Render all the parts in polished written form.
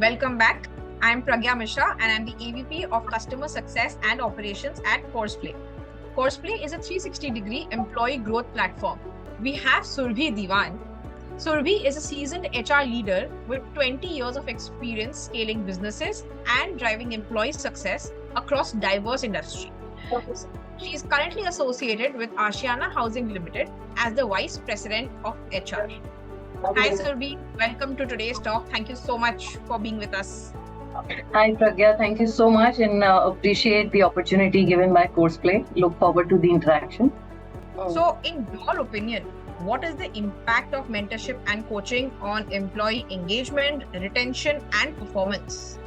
Welcome back. I'm Pragya Mishra and I'm the AVP of Customer Success and Operations at Courseplay. Courseplay is a 360-degree employee growth platform. We have Surbhi Diwan. Surbhi is a seasoned HR leader with 20 years of experience scaling businesses and driving employee success across diverse industries. She is currently associated with Ashiana Housing Limited as the Vice President of HR. Hi, Surbhi. Welcome to today's talk. Thank you so much for being with us. Hi, Pragya. Thank you so much and appreciate the opportunity given by Courseplay. Look forward to the interaction. So, in your opinion, what is the impact of mentorship and coaching on employee engagement, retention, and performance?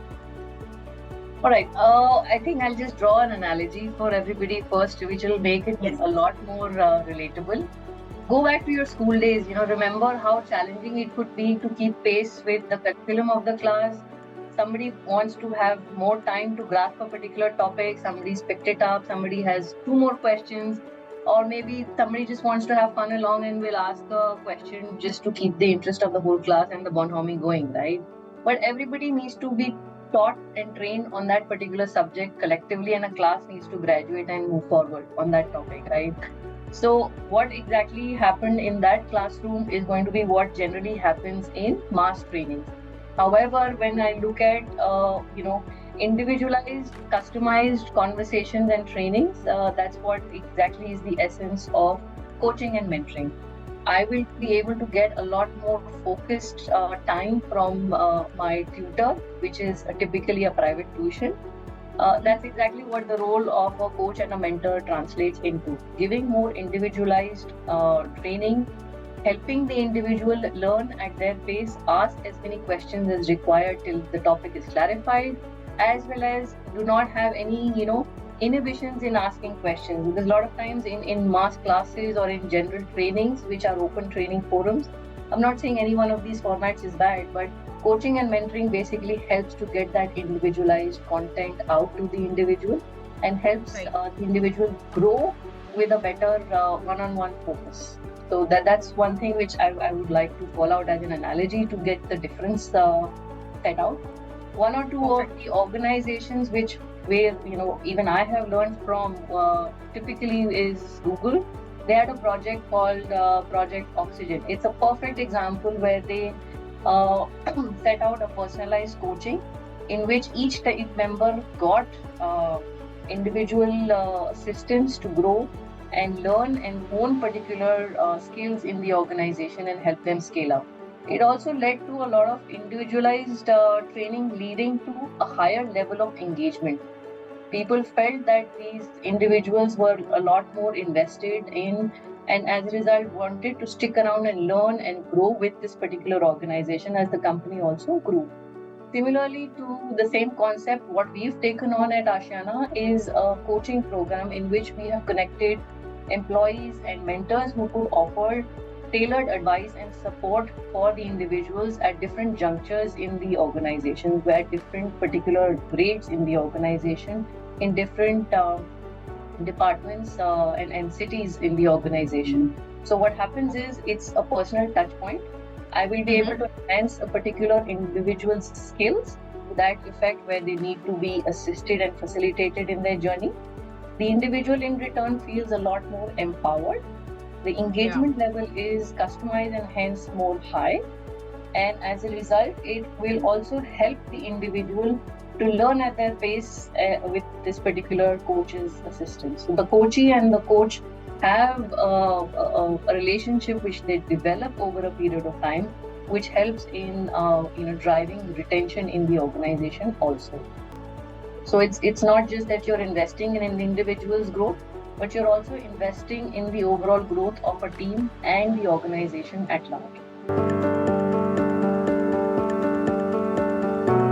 All right. I think I'll just draw an analogy for everybody first, which will make it a lot more relatable. Go back to your school days, remember how challenging it could be to keep pace with the curriculum of the class. Somebody wants to have more time to grasp a particular topic, somebody's picked it up, somebody has 2 more questions, or maybe somebody just wants to have fun along and will ask a question just to keep the interest of the whole class and the bonhomie going, right? But everybody needs to be taught and trained on that particular subject collectively, and a class needs to graduate and move forward on that topic, right? So what exactly happened in that classroom is going to be what generally happens in mass trainings. However, when I look at individualized, customized conversations and trainings, that's what exactly is the essence of coaching and mentoring. I will be able to get a lot more focused time from my tutor, which is typically a private tuition. That's exactly what the role of a coach and a mentor translates into. Giving more individualized training, helping the individual learn at their pace, ask as many questions as required till the topic is clarified, as well as do not have any, inhibitions in asking questions. Because a lot of times in mass classes or in general trainings, which are open training forums, I'm not saying any one of these formats is bad, but coaching and mentoring basically helps to get that individualized content out to the individual and helps the individual grow with a better one-on-one focus. So that's one thing which I would like to call out as an analogy to get the difference set out. One or two of the organizations where even I have learned from typically is Google. They had a project called Project Oxygen. It's a perfect example where they set out a personalized coaching in which each team member got individual assistance to grow and learn and hone particular skills in the organization and help them scale up. It also led to a lot of individualized training leading to a higher level of engagement. People felt that these individuals were a lot more invested in and as a result wanted to stick around and learn and grow with this particular organization as the company also grew. Similarly to the same concept, what we've taken on at Ashiana is a coaching program in which we have connected employees and mentors who could offer tailored advice and support for the individuals at different junctures in the organization, at different particular grades in the organization, in different departments and cities in the organization. So what happens is it's a personal touch point. I will be able to enhance a particular individual's skills to that effect where they need to be assisted and facilitated in their journey. The individual in return feels a lot more empowered. The engagement level is customized and hence more high. And as a result, it will also help the individual to learn at their pace with this particular coach's assistance. So the coachee and the coach have a relationship which they develop over a period of time, which helps in driving retention in the organization also. So it's not just that you're investing in an individual's growth, but you're also investing in the overall growth of a team and the organization at large.